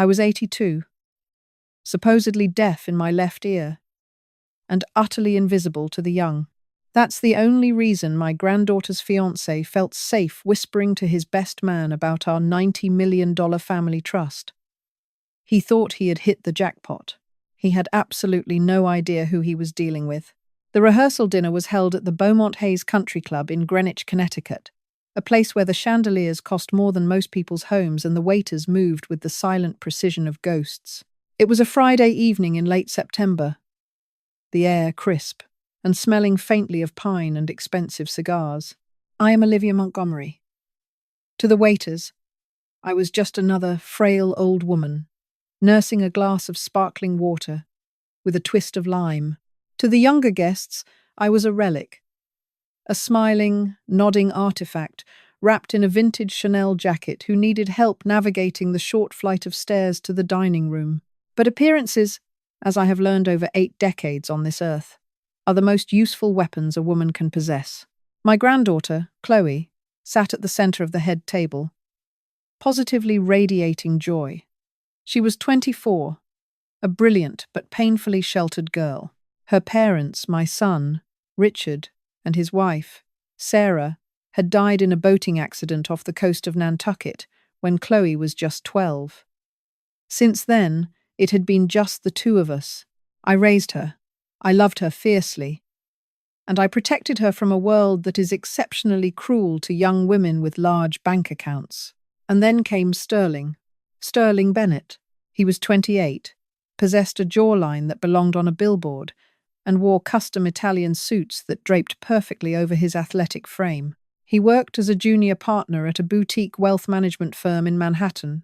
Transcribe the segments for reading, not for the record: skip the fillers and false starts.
I was 82, supposedly deaf in my left ear, and utterly invisible to the young. That's the only reason my granddaughter's fiancé felt safe whispering to his best man about our $90 million family trust. He thought he had hit the jackpot. He had absolutely no idea who he was dealing with. The rehearsal dinner was held at the Beaumont Hayes Country Club in Greenwich, Connecticut, a place where the chandeliers cost more than most people's homes and the waiters moved with the silent precision of ghosts. It was a Friday evening in late September, the air crisp, and smelling faintly of pine and expensive cigars. I am Olivia Montgomery. To the waiters, I was just another frail old woman, nursing a glass of sparkling water with a twist of lime. To the younger guests, I was a relic, a smiling, nodding artifact wrapped in a vintage Chanel jacket who needed help navigating the short flight of stairs to the dining room. But appearances, as I have learned over 8 decades on this earth, are the most useful weapons a woman can possess. My granddaughter, Chloe, sat at the center of the head table, positively radiating joy. She was 24, a brilliant but painfully sheltered girl. Her parents, my son, Richard, and his wife, Sarah, had died in a boating accident off the coast of Nantucket when Chloe was just 12. Since then, it had been just the two of us. I raised her. I loved her fiercely. And I protected her from a world that is exceptionally cruel to young women with large bank accounts. And then came Sterling Bennett. He was 28, possessed a jawline that belonged on a billboard, and wore custom Italian suits that draped perfectly over his athletic frame. He worked as a junior partner at a boutique wealth management firm in Manhattan,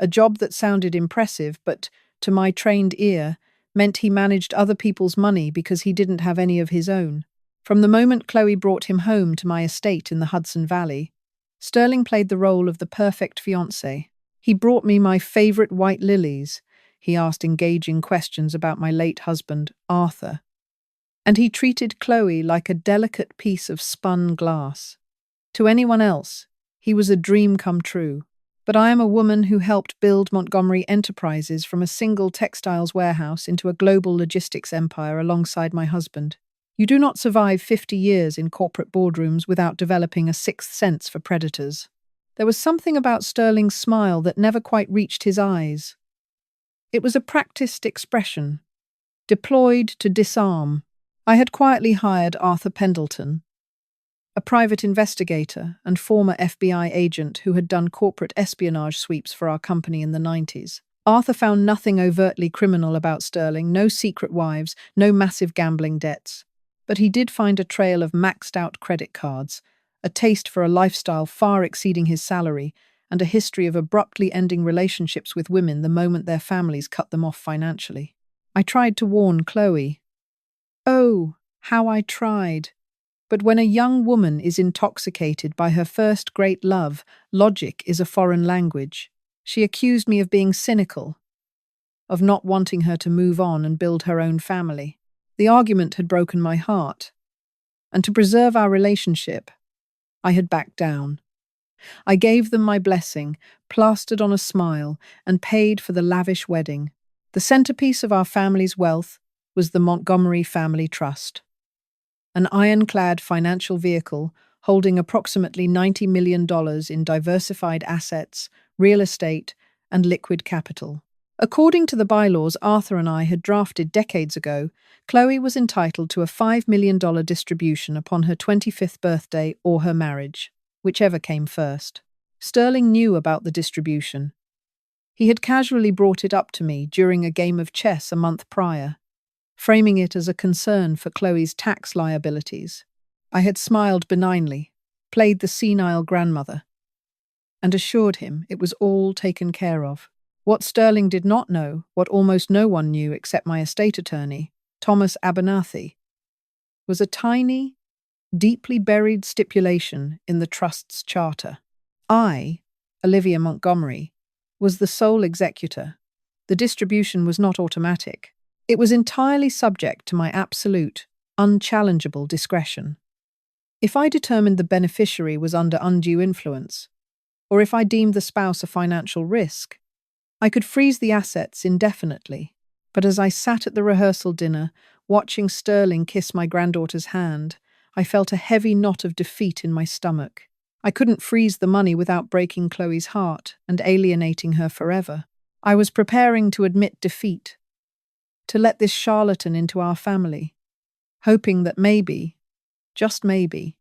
a job that sounded impressive but, to my trained ear, meant he managed other people's money because he didn't have any of his own. From the moment Chloe brought him home to my estate in the Hudson Valley, Sterling played the role of the perfect fiancé. He brought me my favorite white lilies. He asked engaging questions about my late husband, Arthur. And he treated Chloe like a delicate piece of spun glass. To anyone else, he was a dream come true. But I am a woman who helped build Montgomery Enterprises from a single textiles warehouse into a global logistics empire alongside my husband. You do not survive 50 years in corporate boardrooms without developing a sixth sense for predators. There was something about Sterling's smile that never quite reached his eyes. It was a practiced expression, deployed to disarm. I had quietly hired Arthur Pendleton, a private investigator and former FBI agent who had done corporate espionage sweeps for our company in the 90s. Arthur found nothing overtly criminal about Sterling, no secret wives, no massive gambling debts. But he did find a trail of maxed-out credit cards, a taste for a lifestyle far exceeding his salary, and a history of abruptly ending relationships with women the moment their families cut them off financially. I tried to warn Chloe. Oh, how I tried. But when a young woman is intoxicated by her first great love, logic is a foreign language. She accused me of being cynical, of not wanting her to move on and build her own family. The argument had broken my heart, and to preserve our relationship, I had backed down. I gave them my blessing, plastered on a smile, and paid for the lavish wedding. The centerpiece of our family's wealth was the Montgomery Family Trust, an ironclad financial vehicle holding approximately $90 million in diversified assets, real estate, and liquid capital. According to the bylaws Arthur and I had drafted decades ago, Chloe was entitled to a $5 million distribution upon her 25th birthday or her marriage, whichever came first. Sterling knew about the distribution. He had casually brought it up to me during a game of chess a month prior, framing it as a concern for Chloe's tax liabilities. I had smiled benignly, played the senile grandmother, and assured him it was all taken care of. What Sterling did not know, what almost no one knew except my estate attorney, Thomas Abernathy, was a tiny, deeply buried stipulation in the trust's charter. I, Olivia Montgomery, was the sole executor. The distribution was not automatic. It was entirely subject to my absolute, unchallengeable discretion. If I determined the beneficiary was under undue influence, or if I deemed the spouse a financial risk, I could freeze the assets indefinitely. But as I sat at the rehearsal dinner, watching Sterling kiss my granddaughter's hand, I felt a heavy knot of defeat in my stomach. I couldn't freeze the money without breaking Chloe's heart and alienating her forever. I was preparing to admit defeat, to let this charlatan into our family, hoping that maybe, just maybe,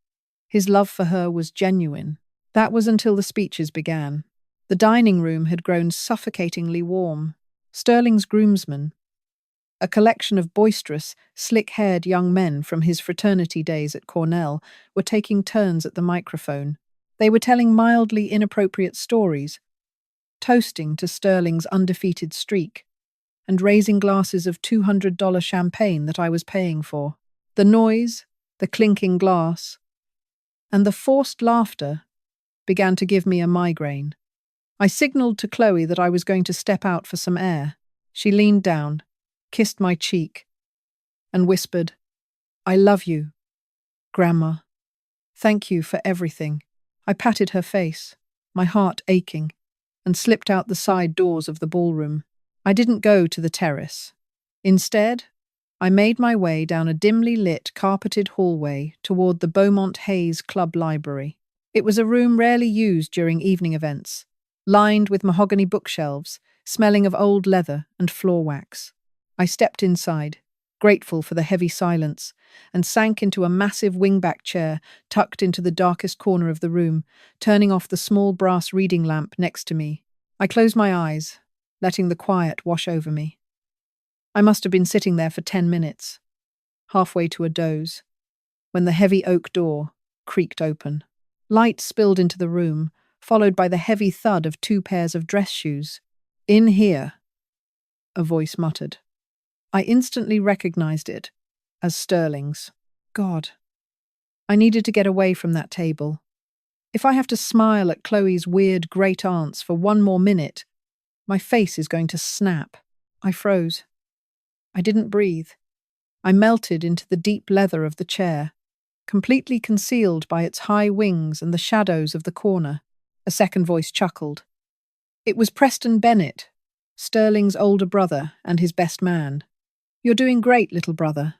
his love for her was genuine. That was until the speeches began. The dining room had grown suffocatingly warm. Sterling's groomsmen, a collection of boisterous, slick-haired young men from his fraternity days at Cornell, were taking turns at the microphone. They were telling mildly inappropriate stories, toasting to Sterling's undefeated streak, and raising glasses of $200 champagne that I was paying for. The noise, the clinking glass, and the forced laughter began to give me a migraine. I signaled to Chloe that I was going to step out for some air. She leaned down, kissed my cheek, and whispered, "I love you, Grandma. Thank you for everything." I patted her face, my heart aching, and slipped out the side doors of the ballroom. I didn't go to the terrace. Instead, I made my way down a dimly lit, carpeted hallway toward the Beaumont Hayes Club Library. It was a room rarely used during evening events, lined with mahogany bookshelves, smelling of old leather and floor wax. I stepped inside, grateful for the heavy silence, and sank into a massive wingback chair tucked into the darkest corner of the room, turning off the small brass reading lamp next to me. I closed my eyes, letting the quiet wash over me. I must have been sitting there for 10 minutes, halfway to a doze, when the heavy oak door creaked open. Light spilled into the room, followed by the heavy thud of 2 pairs of dress shoes. "In here," a voice muttered. I instantly recognized it as Sterling's. God, I needed to get away from that table. If I have to smile at Chloe's weird great-aunts for one more minute, my face is going to snap. I froze. I didn't breathe. I melted into the deep leather of the chair, completely concealed by its high wings and the shadows of the corner. A second voice chuckled. It was Preston Bennett, Sterling's older brother and his best man. "You're doing great, little brother.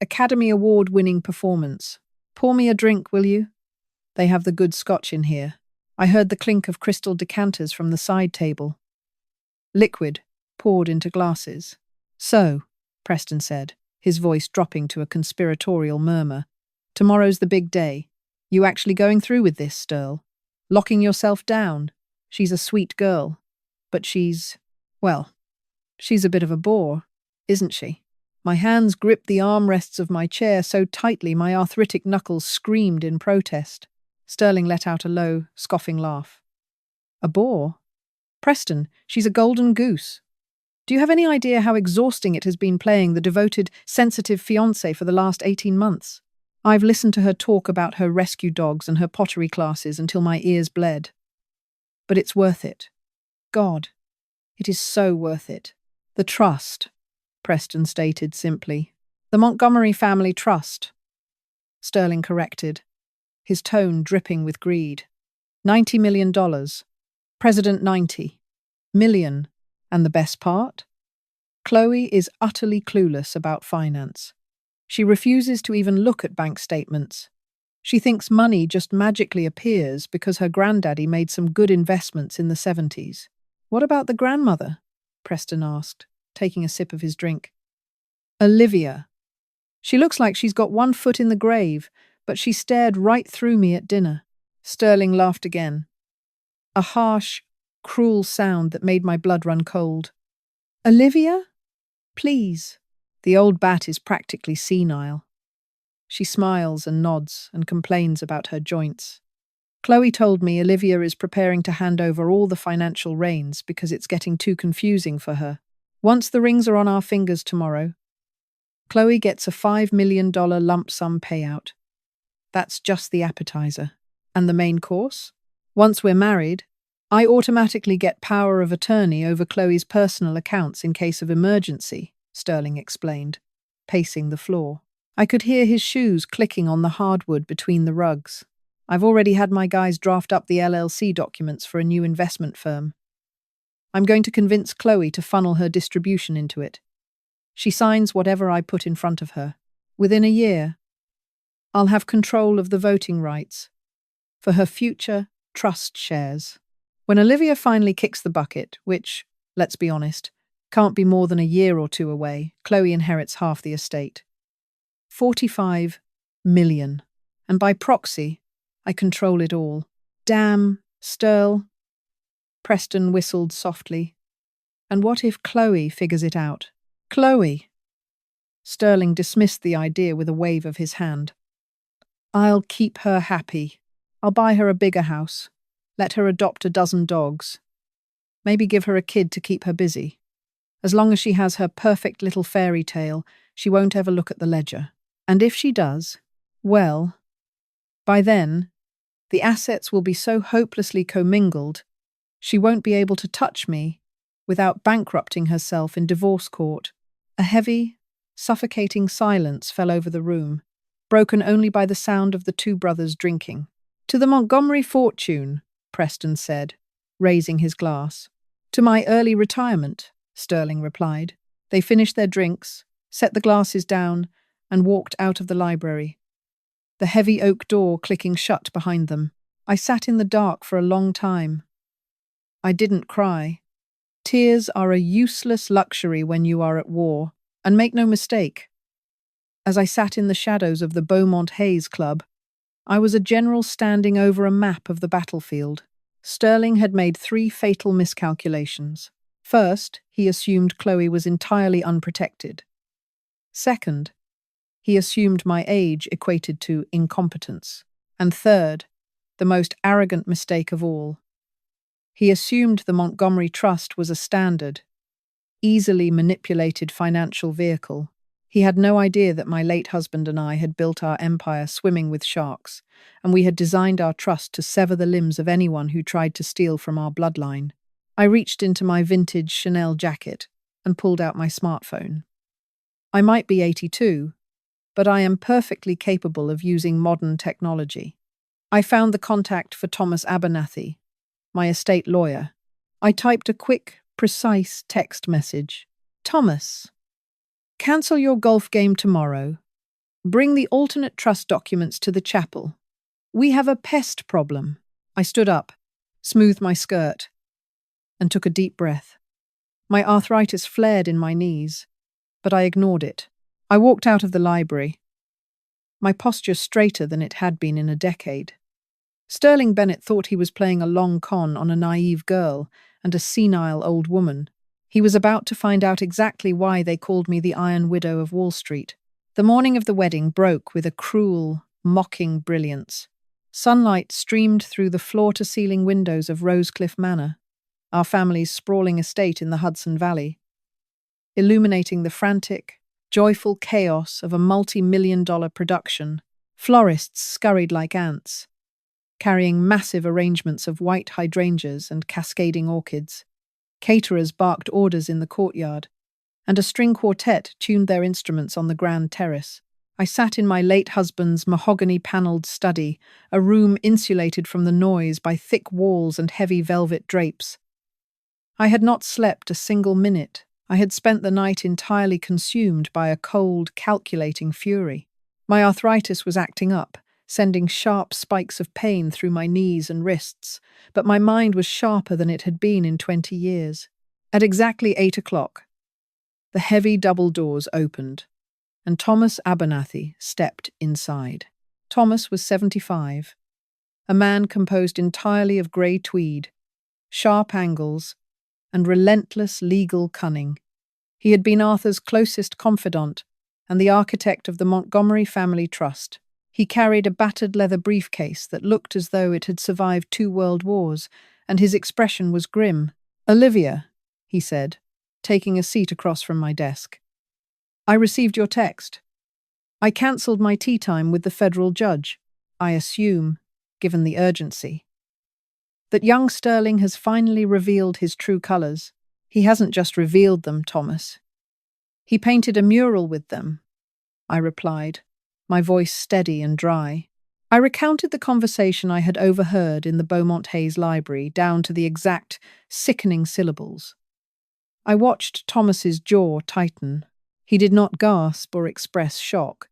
Academy Award-winning performance. Pour me a drink, will you? They have the good scotch in here." I heard the clink of crystal decanters from the side table. Liquid poured into glasses. "So," Preston said, his voice dropping to a conspiratorial murmur, "tomorrow's the big day. You actually going through with this, Sterl? Locking yourself down? She's a sweet girl. But she's a bit of a bore, isn't she?" My hands gripped the armrests of my chair so tightly my arthritic knuckles screamed in protest. Sterling let out a low, scoffing laugh. "A bore? Preston, she's a golden goose. Do you have any idea how exhausting it has been playing the devoted, sensitive fiancé for the last 18 months? I've listened to her talk about her rescue dogs and her pottery classes until my ears bled. But it's worth it. God, it is so worth it. The trust," Preston stated simply. "The Montgomery Family Trust," Sterling corrected, his tone dripping with greed. $90 million. President 90 million. And the best part? Chloe is utterly clueless about finance. She refuses to even look at bank statements. She thinks money just magically appears because her granddaddy made some good investments in the 70s. "What about the grandmother?" Preston asked, taking a sip of his drink. "Olivia. She looks like she's got one foot in the grave, but she stared right through me at dinner." Sterling laughed again. A harsh, cruel sound that made my blood run cold. "Olivia? Please." The old bat is practically senile. She smiles and nods and complains about her joints. "Chloe told me Olivia is preparing to hand over all the financial reins because it's getting too confusing for her. Once the rings are on our fingers tomorrow, Chloe gets a $5 million lump sum payout. That's just the appetizer. And the main course? Once we're married, I automatically get power of attorney over Chloe's personal accounts in case of emergency," Sterling explained, pacing the floor. I could hear his shoes clicking on the hardwood between the rugs. "I've already had my guys draft up the LLC documents for a new investment firm." I'm going to convince Chloe to funnel her distribution into it. She signs whatever I put in front of her. Within a year, I'll have control of the voting rights for her future trust shares. When Olivia finally kicks the bucket, which, let's be honest, can't be more than a year or two away, Chloe inherits half the estate. 45 million. And by proxy, I control it all. Damn, Sterl. Preston whistled softly. And what if Chloe figures it out? Chloe! Sterling dismissed the idea with a wave of his hand. I'll keep her happy. I'll buy her a bigger house. Let her adopt a dozen dogs. Maybe give her a kid to keep her busy. As long as she has her perfect little fairy tale, she won't ever look at the ledger. And if she does, well, by then, the assets will be so hopelessly commingled, she won't be able to touch me without bankrupting herself in divorce court. A heavy, suffocating silence fell over the room, broken only by the sound of the two brothers drinking. To the Montgomery fortune, Preston said, raising his glass. To my early retirement, Sterling replied. They finished their drinks, set the glasses down, and walked out of the library, the heavy oak door clicking shut behind them. I sat in the dark for a long time. I didn't cry. Tears are a useless luxury when you are at war, and make no mistake. As I sat in the shadows of the Beaumont Hayes Club, I was a general standing over a map of the battlefield. Sterling had made 3 fatal miscalculations. First, he assumed Chloe was entirely unprotected. Second, he assumed my age equated to incompetence. And third, the most arrogant mistake of all, he assumed the Montgomery Trust was a standard, easily manipulated financial vehicle. He had no idea that my late husband and I had built our empire swimming with sharks, and we had designed our trust to sever the limbs of anyone who tried to steal from our bloodline. I reached into my vintage Chanel jacket and pulled out my smartphone. I might be 82, but I am perfectly capable of using modern technology. I found the contact for Thomas Abernathy, my estate lawyer. I typed a quick, precise text message. Thomas, cancel your golf game tomorrow. Bring the alternate trust documents to the chapel. We have a pest problem. I stood up, smoothed my skirt, and took a deep breath. My arthritis flared in my knees, but I ignored it. I walked out of the library, my posture straighter than it had been in a decade. Sterling Bennett thought he was playing a long con on a naive girl and a senile old woman. He was about to find out exactly why they called me the Iron Widow of Wall Street. The morning of the wedding broke with a cruel, mocking brilliance. Sunlight streamed through the floor-to-ceiling windows of Rosecliff Manor, our family's sprawling estate in the Hudson Valley, illuminating the frantic, joyful chaos of a multi-million-dollar production. Florists scurried like ants, carrying massive arrangements of white hydrangeas and cascading orchids. Caterers barked orders in the courtyard, and a string quartet tuned their instruments on the grand terrace. I sat in my late husband's mahogany-panelled study, a room insulated from the noise by thick walls and heavy velvet drapes. I had not slept a single minute. I had spent the night entirely consumed by a cold, calculating fury. My arthritis was acting up, sending sharp spikes of pain through my knees and wrists, but my mind was sharper than it had been in 20 years. At exactly 8 o'clock, the heavy double doors opened, and Thomas Abernathy stepped inside. Thomas was 75, a man composed entirely of grey tweed, sharp angles, and relentless legal cunning. He had been Arthur's closest confidant and the architect of the Montgomery Family Trust. He carried a battered leather briefcase that looked as though it had survived 2 world wars, and his expression was grim. Olivia, he said, taking a seat across from my desk. I received your text. I cancelled my tea time with the federal judge. I assume, given the urgency, that young Sterling has finally revealed his true colours. He hasn't just revealed them, Thomas. He painted a mural with them, I replied, my voice steady and dry. I recounted the conversation I had overheard in the Beaumont Hayes library down to the exact sickening syllables. I watched Thomas's jaw tighten. He did not gasp or express shock.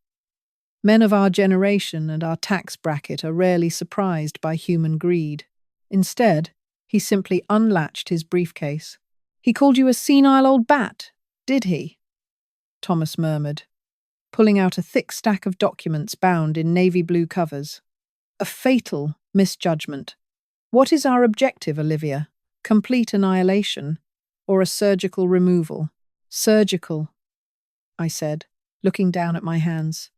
Men of our generation and our tax bracket are rarely surprised by human greed. Instead, he simply unlatched his briefcase. "He called you a senile old bat, did he?" Thomas murmured, pulling out a thick stack of documents bound in navy blue covers. "A fatal misjudgment. What is our objective, Olivia? Complete annihilation or a surgical removal?" "Surgical," I said, looking down at my hands.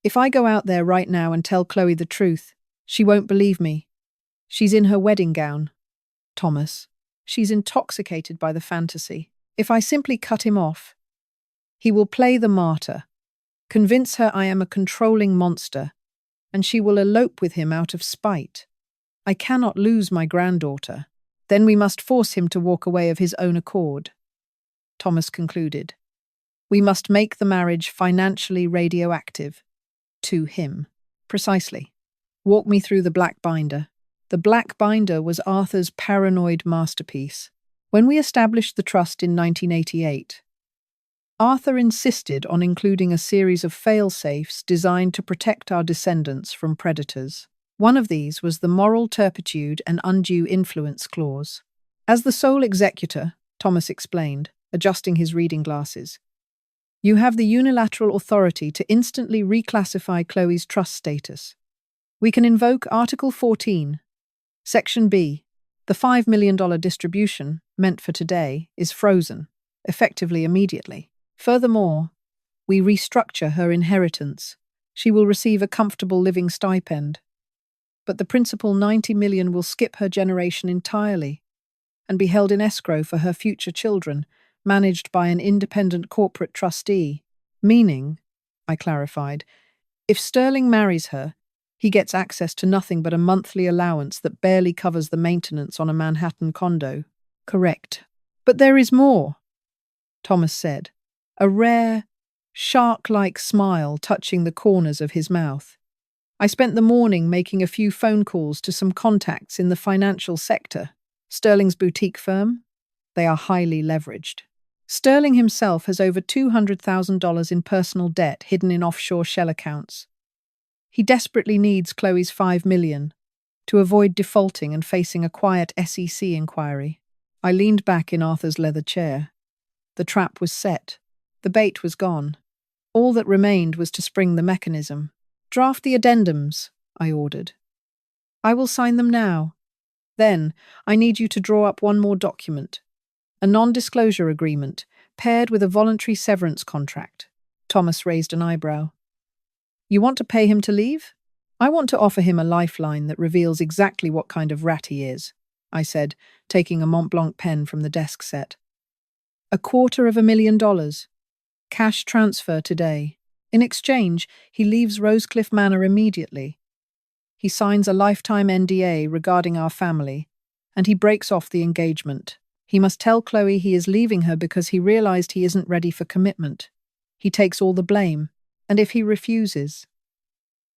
"If I go out there right now and tell Chloe the truth, she won't believe me. She's in her wedding gown. Thomas, she's intoxicated by the fantasy. If I simply cut him off, he will play the martyr, convince her I am a controlling monster, and she will elope with him out of spite. I cannot lose my granddaughter. Then we must force him to walk away of his own accord." Thomas concluded. "We must make the marriage financially radioactive. To him." "Precisely. Walk me through the black binder." The black binder was Arthur's paranoid masterpiece. When we established the trust in 1988, Arthur insisted on including a series of fail-safes designed to protect our descendants from predators. One of these was the moral turpitude and undue influence clause. "As the sole executor," Thomas explained, adjusting his reading glasses, "you have the unilateral authority to instantly reclassify Chloe's trust status. We can invoke Article 14, Section B. The $5 million distribution, meant for today, is frozen, effectively immediately. Furthermore, we restructure her inheritance. She will receive a comfortable living stipend. But the principal $90 million will skip her generation entirely and be held in escrow for her future children, managed by an independent corporate trustee. Meaning," I clarified, "if Sterling marries her, he gets access to nothing but a monthly allowance that barely covers the maintenance on a Manhattan condo." "Correct. But there is more," Thomas said, a rare, shark-like smile touching the corners of his mouth. "I spent the morning making a few phone calls to some contacts in the financial sector. Sterling's boutique firm? They are highly leveraged. Sterling himself has over $200,000 in personal debt hidden in offshore shell accounts. He desperately needs Chloe's $5 million to avoid defaulting and facing a quiet SEC inquiry." I leaned back in Arthur's leather chair. The trap was set. The bait was gone. All that remained was to spring the mechanism. "Draft the addendums," I ordered. "I will sign them now. Then, I need you to draw up one more document. A non-disclosure agreement, paired with a voluntary severance contract." Thomas raised an eyebrow. "You want to pay him to leave?" "I want to offer him a lifeline that reveals exactly what kind of rat he is," I said, taking a Montblanc pen from the desk set. $250,000. Cash transfer today. In exchange, he leaves Rosecliff Manor immediately. He signs a lifetime NDA regarding our family, and he breaks off the engagement. He must tell Chloe he is leaving her because he realized he isn't ready for commitment. He takes all the blame, and if he refuses,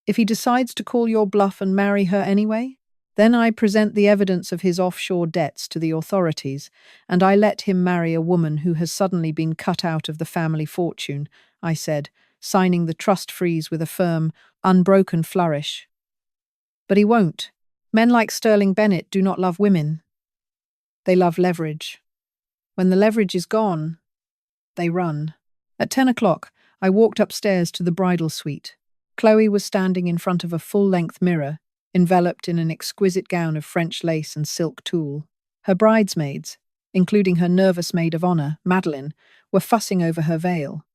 if he decides to call your bluff and marry her anyway, then I present the evidence of his offshore debts to the authorities, and I let him marry a woman who has suddenly been cut out of the family fortune," I said, signing the trust freeze with a firm, unbroken flourish. "But he won't. Men like Sterling Bennett do not love women. They love leverage. When the leverage is gone, they run." At 10 o'clock, I walked upstairs to the bridal suite. Chloe was standing in front of a full-length mirror, enveloped in an exquisite gown of French lace and silk tulle. Her bridesmaids, including her nervous maid of honor, Madeline, were fussing over her veil.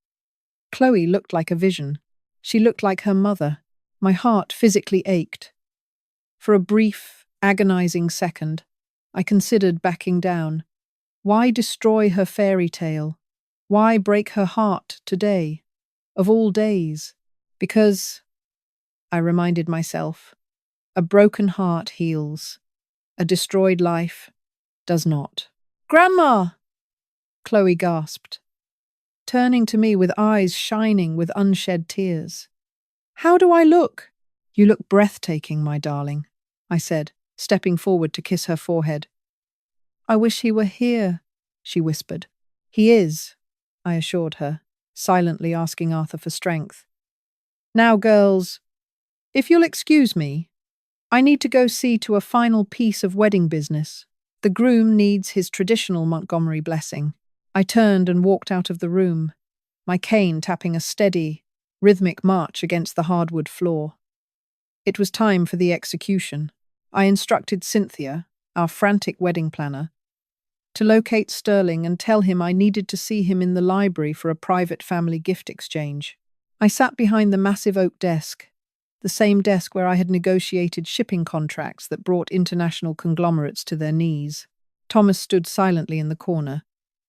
Chloe looked like a vision. She looked like her mother. My heart physically ached. For a brief, agonizing second, I considered backing down. Why destroy her fairy tale? Why break her heart today? Of all days? Because, I reminded myself, a broken heart heals. A destroyed life does not. "Grandma!" Chloe gasped, turning to me with eyes shining with unshed tears. "How do I look?" You look breathtaking, my darling, I said, stepping forward to kiss her forehead. I wish he were here, she whispered. He is, I assured her, silently asking Arthur for strength. Now, girls, if you'll excuse me, I need to go see to a final piece of wedding business. The groom needs his traditional Montgomery blessing. I turned and walked out of the room, my cane tapping a steady, rhythmic march against the hardwood floor. It was time for the execution. I instructed Cynthia, our frantic wedding planner, to locate Sterling and tell him I needed to see him in the library for a private family gift exchange. I sat behind the massive oak desk, the same desk where I had negotiated shipping contracts that brought international conglomerates to their knees. Thomas stood silently in the corner,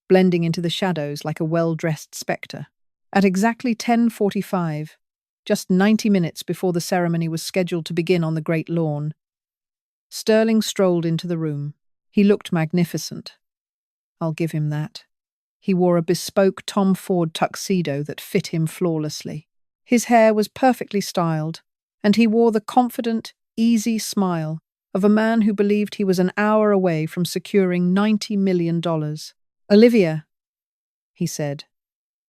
blending into the shadows like a well-dressed spectre. At exactly 10:45, just 90 minutes before the ceremony was scheduled to begin on the great lawn, Sterling strolled into the room. He looked magnificent. I'll give him that. He wore a bespoke Tom Ford tuxedo that fit him flawlessly. His hair was perfectly styled, and he wore the confident, easy smile of a man who believed he was an hour away from securing $90 million. Olivia, he said,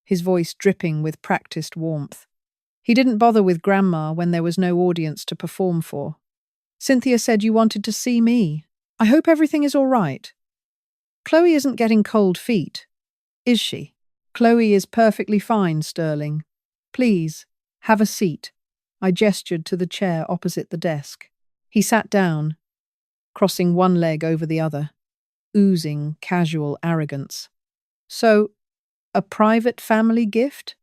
his voice dripping with practiced warmth. He didn't bother with Grandma when there was no audience to perform for. Cynthia said you wanted to see me. I hope everything is all right. Chloe isn't getting cold feet, is she? Chloe is perfectly fine, Sterling. Please, have a seat. I gestured to the chair opposite the desk. He sat down, crossing one leg over the other, oozing casual arrogance. So, a private family gift?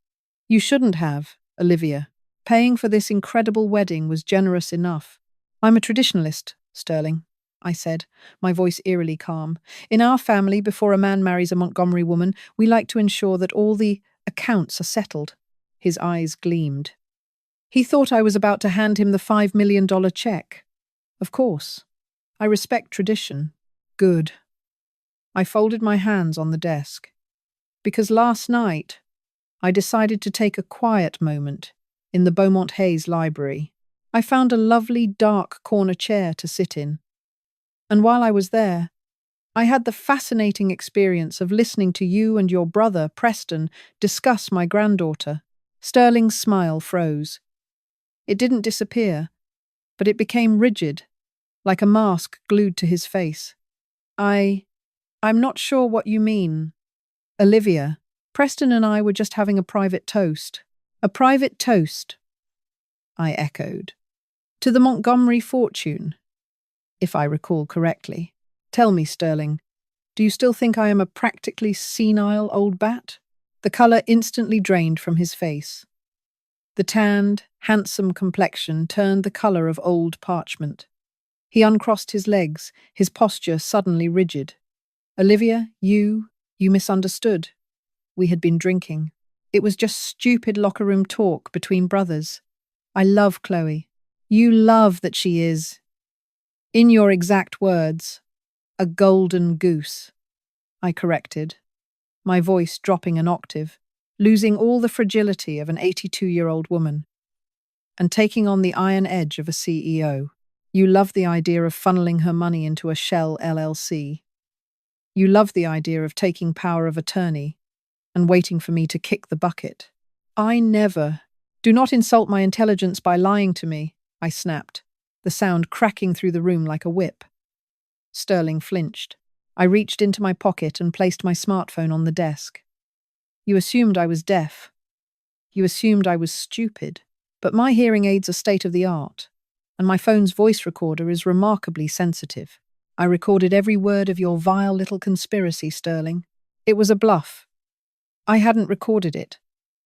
You shouldn't have, Olivia. Paying for this incredible wedding was generous enough. I'm a traditionalist, Sterling, I said, my voice eerily calm. In our family, before a man marries a Montgomery woman, we like to ensure that all the accounts are settled. His eyes gleamed. He thought I was about to hand him the $5 million check. Of course. I respect tradition. Good. I folded my hands on the desk. Because last night, I decided to take a quiet moment in the Beaumont Hayes Library. I found a lovely dark corner chair to sit in. And while I was there, I had the fascinating experience of listening to you and your brother, Preston, discuss my granddaughter. Sterling's smile froze. It didn't disappear, but it became rigid, like a mask glued to his face. I'm not sure what you mean. Olivia, Preston and I were just having a private toast. A private toast, I echoed. To the Montgomery fortune, if I recall correctly. Tell me, Sterling, do you still think I am a practically senile old bat? The colour instantly drained from his face. The tanned, handsome complexion turned the colour of old parchment. He uncrossed his legs, his posture suddenly rigid. Olivia, you misunderstood. We had been drinking. It was just stupid locker room talk between brothers. I love Chloe. You love that she is, in your exact words, a golden goose. I corrected, my voice dropping an octave, losing all the fragility of an 82-year-old woman, and taking on the iron edge of a CEO. You love the idea of funneling her money into a shell LLC. You love the idea of taking power of attorney and waiting for me to kick the bucket. I never. Do not insult my intelligence by lying to me, I snapped, the sound cracking through the room like a whip. Sterling flinched. I reached into my pocket and placed my smartphone on the desk. You assumed I was deaf. You assumed I was stupid. But my hearing aids are state-of-the-art, and my phone's voice recorder is remarkably sensitive. I recorded every word of your vile little conspiracy, Sterling. It was a bluff. I hadn't recorded it.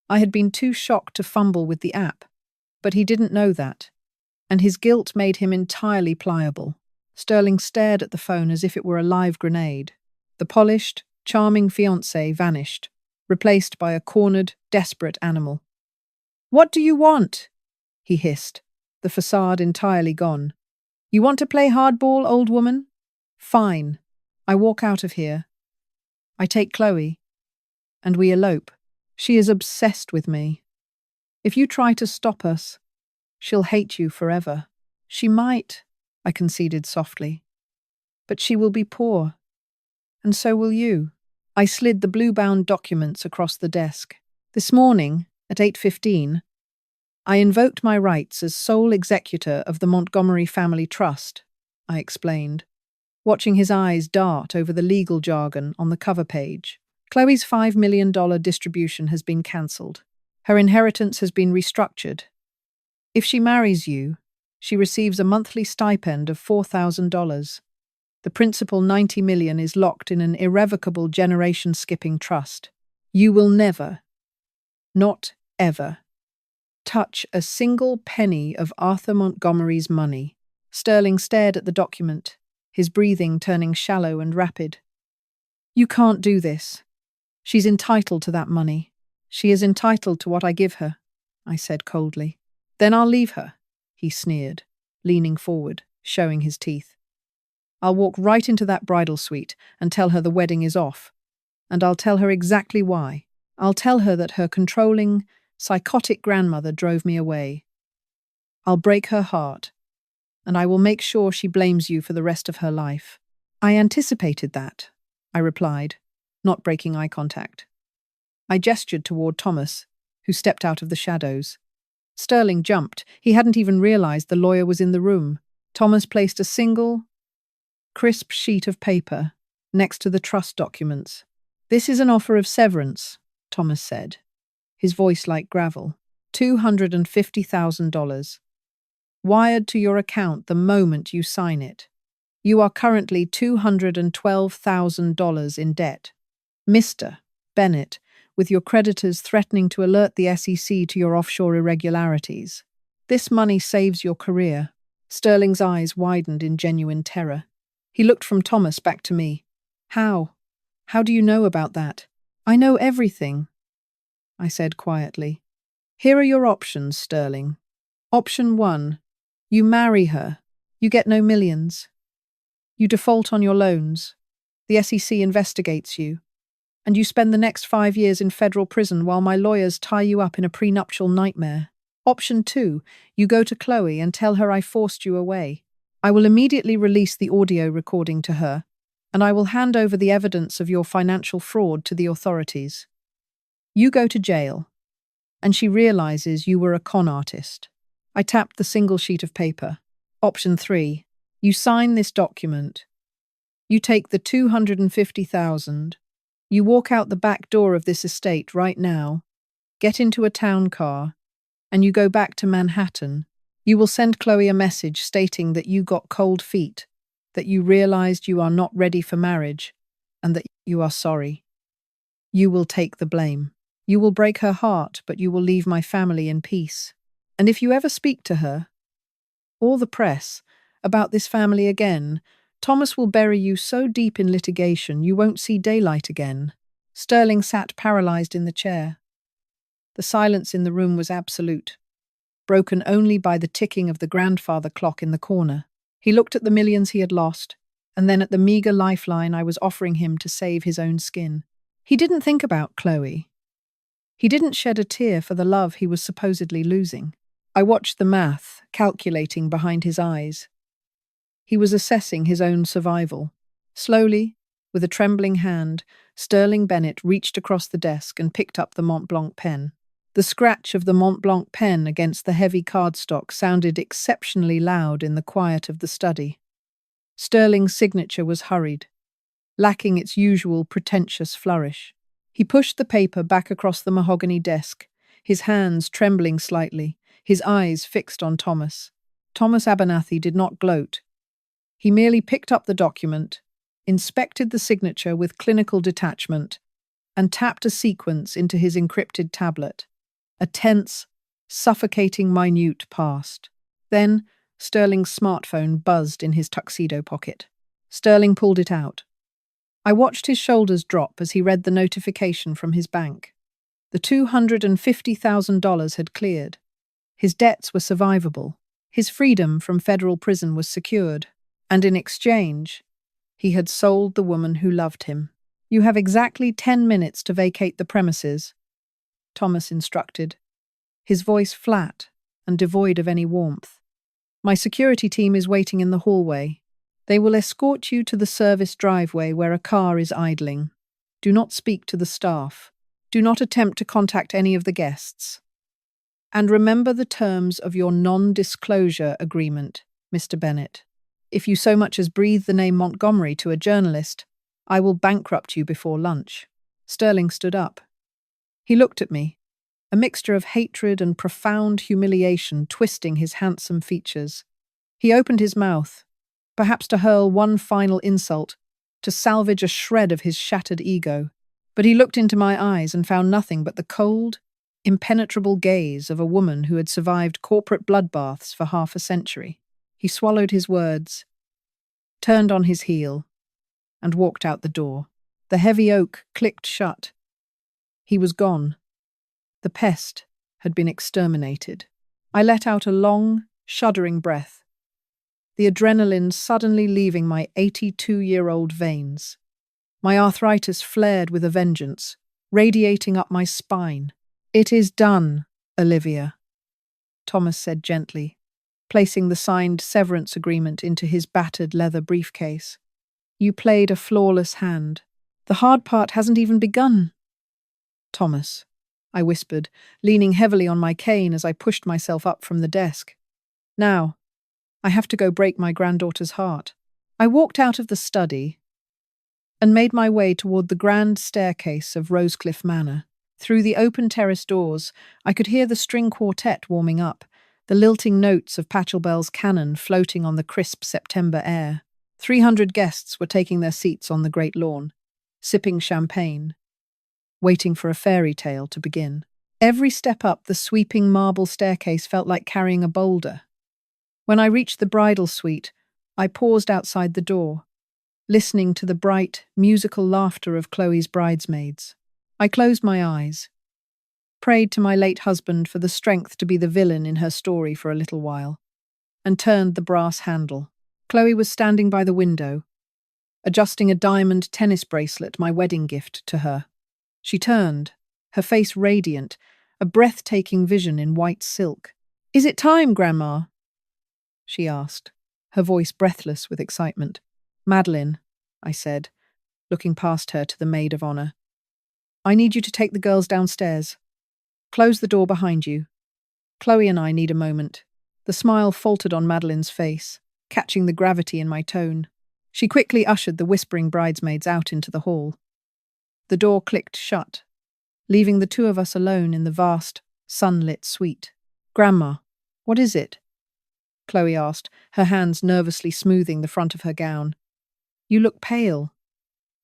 I had been too shocked to fumble with the app, but he didn't know that, and his guilt made him entirely pliable. Sterling stared at the phone as if it were a live grenade. The polished, charming fiancé vanished, replaced by a cornered, desperate animal. What do you want? He hissed, the facade entirely gone. You want to play hardball, old woman? Fine. I walk out of here. I take Chloe, and we elope. She is obsessed with me. If you try to stop us, She'll hate you forever. She might, I conceded softly. But she will be poor. And so will you. I slid the blue-bound documents across the desk. This morning, at 8:15, I invoked my rights as sole executor of the Montgomery Family Trust, I explained, watching his eyes dart over the legal jargon on the cover page. Chloe's $5 million distribution has been cancelled. Her inheritance has been restructured. If she marries you, she receives a monthly stipend of $4,000. The principal $90 million is locked in an irrevocable generation-skipping trust. You will never, not ever, touch a single penny of Arthur Montgomery's money. Sterling stared at the document, his breathing turning shallow and rapid. You can't do this. She's entitled to that money. She is entitled to what I give her, I said coldly. Then I'll leave her, he sneered, leaning forward, showing his teeth. I'll walk right into that bridal suite and tell her the wedding is off. And I'll tell her exactly why. I'll tell her that her controlling, psychotic grandmother drove me away. I'll break her heart, and I will make sure she blames you for the rest of her life. I anticipated that, I replied, not breaking eye contact. I gestured toward Thomas, who stepped out of the shadows. Sterling jumped. He hadn't even realized the lawyer was in the room. Thomas placed a single, crisp sheet of paper next to the trust documents. This is an offer of severance, Thomas said, his voice like gravel. $250,000. Wired to your account the moment you sign it. You are currently $212,000 in debt. Mr. Bennett, with your creditors threatening to alert the SEC to your offshore irregularities. This money saves your career. Sterling's eyes widened in genuine terror. He looked from Thomas back to me. How? How do you know about that? I know everything, I said quietly. Here are your options, Sterling. Option 1. You marry her. You get no millions. You default on your loans. The SEC investigates you. And you spend the next 5 years in federal prison while my lawyers tie you up in a prenuptial nightmare. Option 2. You go to Chloe and tell her I forced you away. I will immediately release the audio recording to her, and I will hand over the evidence of your financial fraud to the authorities. You go to jail, and she realizes you were a con artist. I tapped the single sheet of paper. Option 3. You sign this document. You take the $250,000. You walk out the back door of this estate right now, get into a town car, and you go back to Manhattan. You will send Chloe a message stating that you got cold feet, that you realized you are not ready for marriage, and that you are sorry. You will take the blame. You will break her heart, but you will leave my family in peace. And if you ever speak to her, or the press, about this family again, Thomas will bury you so deep in litigation you won't see daylight again. Sterling sat paralyzed in the chair. The silence in the room was absolute, broken only by the ticking of the grandfather clock in the corner. He looked at the millions he had lost, and then at the meager lifeline I was offering him to save his own skin. He didn't think about Chloe. He didn't shed a tear for the love he was supposedly losing. I watched the math calculating behind his eyes. He was assessing his own survival. Slowly, with a trembling hand, Sterling Bennett reached across the desk and picked up the Mont Blanc pen. The scratch of the Mont Blanc pen against the heavy cardstock sounded exceptionally loud in the quiet of the study. Sterling's signature was hurried, lacking its usual pretentious flourish. He pushed the paper back across the mahogany desk, his hands trembling slightly, his eyes fixed on Thomas. Thomas Abernathy did not gloat. He merely picked up the document, inspected the signature with clinical detachment, and tapped a sequence into his encrypted tablet. A tense, suffocating minute passed. Then, Sterling's smartphone buzzed in his tuxedo pocket. Sterling pulled it out. I watched his shoulders drop as he read the notification from his bank. The $250,000 had cleared. His debts were survivable. His freedom from federal prison was secured. And in exchange, he had sold the woman who loved him. You have exactly 10 minutes to vacate the premises, Thomas instructed, his voice flat and devoid of any warmth. My security team is waiting in the hallway. They will escort you to the service driveway where a car is idling. Do not speak to the staff. Do not attempt to contact any of the guests. And remember the terms of your non-disclosure agreement, Mr. Bennett. If you so much as breathe the name Montgomery to a journalist, I will bankrupt you before lunch. Sterling stood up. He looked at me, a mixture of hatred and profound humiliation twisting his handsome features. He opened his mouth, perhaps to hurl one final insult, to salvage a shred of his shattered ego. But he looked into my eyes and found nothing but the cold, impenetrable gaze of a woman who had survived corporate bloodbaths for half a century. He swallowed his words, turned on his heel, and walked out the door. The heavy oak clicked shut. He was gone. The pest had been exterminated. I let out a long, shuddering breath, the adrenaline suddenly leaving my 82-year-old veins. My arthritis flared with a vengeance, radiating up my spine. "It is done, Olivia," Thomas said gently, placing the signed severance agreement into his battered leather briefcase. "You played a flawless hand. The hard part hasn't even begun." "Thomas," I whispered, leaning heavily on my cane as I pushed myself up from the desk. "Now, I have to go break my granddaughter's heart." I walked out of the study and made my way toward the grand staircase of Rosecliff Manor. Through the open terrace doors, I could hear the string quartet warming up, the lilting notes of Pachelbel's cannon floating on the crisp September air. 300 guests were taking their seats on the great lawn, sipping champagne, waiting for a fairy tale to begin. Every step up the sweeping marble staircase felt like carrying a boulder. When I reached the bridal suite, I paused outside the door, listening to the bright, musical laughter of Chloe's bridesmaids. I closed my eyes, prayed to my late husband for the strength to be the villain in her story for a little while, and turned the brass handle. Chloe was standing by the window, adjusting a diamond tennis bracelet, my wedding gift to her. She turned, her face radiant, a breathtaking vision in white silk. "Is it time, Grandma?" she asked, her voice breathless with excitement. "Madeline," I said, looking past her to the maid of honor, "I need you to take the girls downstairs. Close the door behind you. Chloe and I need a moment." The smile faltered on Madeline's face, catching the gravity in my tone. She quickly ushered the whispering bridesmaids out into the hall. The door clicked shut, leaving the two of us alone in the vast, sunlit suite. "Grandma, what is it?" Chloe asked, her hands nervously smoothing the front of her gown. "You look pale.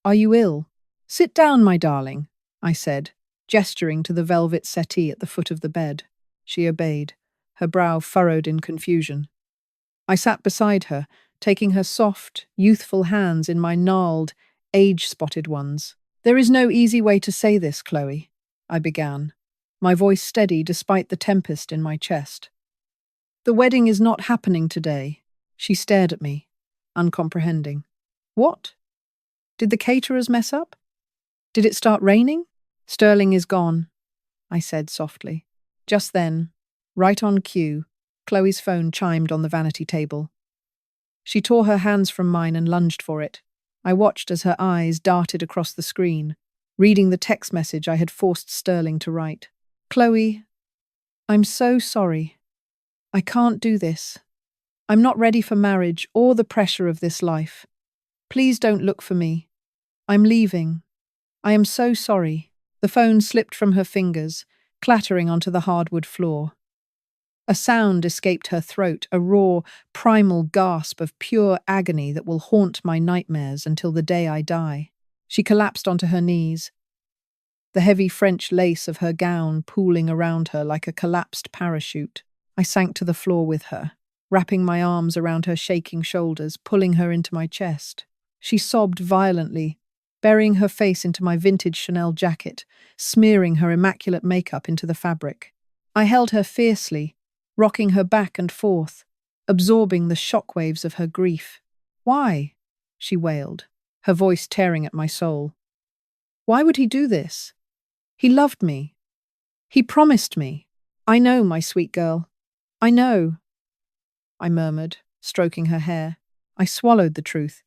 Are you ill?" "Sit down, my darling," I said, gesturing to the velvet settee at the foot of the bed. She obeyed, her brow furrowed in confusion. I sat beside her, taking her soft, youthful hands in my gnarled, age-spotted ones. "There is no easy way to say this, Chloe," I began, my voice steady despite the tempest in my chest. "The wedding is not happening today." She stared at me, uncomprehending. "What? Did the caterers mess up? Did it start raining?" "Sterling is gone," I said softly. Just then, right on cue, Chloe's phone chimed on the vanity table. She tore her hands from mine and lunged for it. I watched as her eyes darted across the screen, reading the text message I had forced Sterling to write. "Chloe, I'm so sorry. I can't do this. I'm not ready for marriage or the pressure of this life. Please don't look for me. I'm leaving. I am so sorry." The phone slipped from her fingers, clattering onto the hardwood floor. A sound escaped her throat, a raw, primal gasp of pure agony that will haunt my nightmares until the day I die. She collapsed onto her knees, the heavy French lace of her gown pooling around her like a collapsed parachute. I sank to the floor with her, wrapping my arms around her shaking shoulders, pulling her into my chest. She sobbed violently, burying her face into my vintage Chanel jacket, smearing her immaculate makeup into the fabric. I held her fiercely, rocking her back and forth, absorbing the shockwaves of her grief. "Why?" she wailed, her voice tearing at my soul. "Why would he do this? He loved me. He promised me. I know, my sweet girl. I know, I murmured, stroking her hair. I swallowed the truth,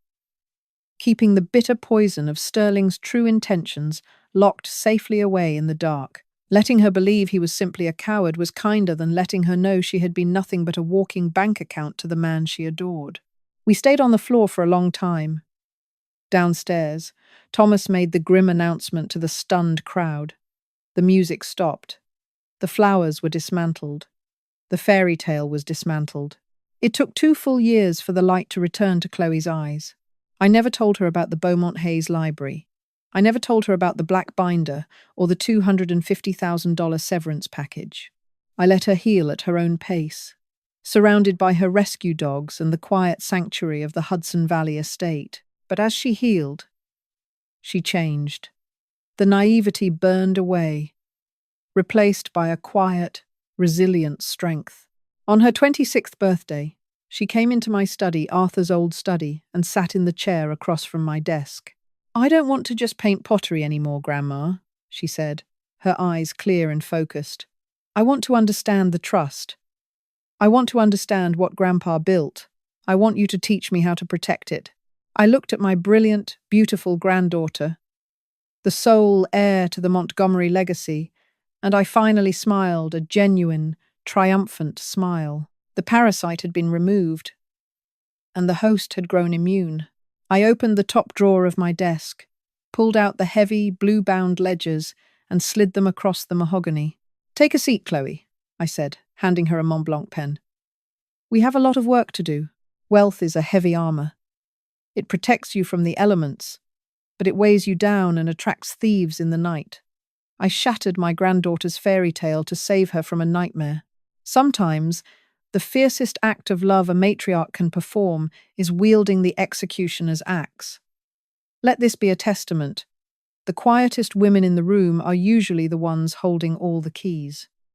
keeping the bitter poison of Sterling's true intentions locked safely away in the dark. Letting her believe he was simply a coward was kinder than letting her know she had been nothing but a walking bank account to the man she adored. We stayed on the floor for a long time. Downstairs, Thomas made the grim announcement to the stunned crowd. The music stopped. The flowers were dismantled. The fairy tale was dismantled. It took 2 full years for the light to return to Chloe's eyes. I never told her about the Beaumont Hayes Library. I never told her about the black binder or the $250,000 severance package. I let her heal at her own pace, surrounded by her rescue dogs and the quiet sanctuary of the Hudson Valley estate. But as she healed, she changed. The naivety burned away, replaced by a quiet, resilient strength. On her 26th birthday, she came into my study, Arthur's old study, and sat in the chair across from my desk. "I don't want to just paint pottery anymore, Grandma," she said, her eyes clear and focused. "I want to understand the trust. I want to understand what Grandpa built. I want you to teach me how to protect it." I looked at my brilliant, beautiful granddaughter, the sole heir to the Montgomery legacy, and I finally smiled, a genuine, triumphant smile. The parasite had been removed, and the host had grown immune. I opened the top drawer of my desk, pulled out the heavy, blue-bound ledgers, and slid them across the mahogany. "Take a seat, Chloe," I said, handing her a Montblanc pen. "We have a lot of work to do. Wealth is a heavy armor. It protects you from the elements, but it weighs you down and attracts thieves in the night." I shattered my granddaughter's fairy tale to save her from a nightmare. Sometimes, the fiercest act of love a matriarch can perform is wielding the executioner's axe. Let this be a testament. The quietest women in the room are usually the ones holding all the keys.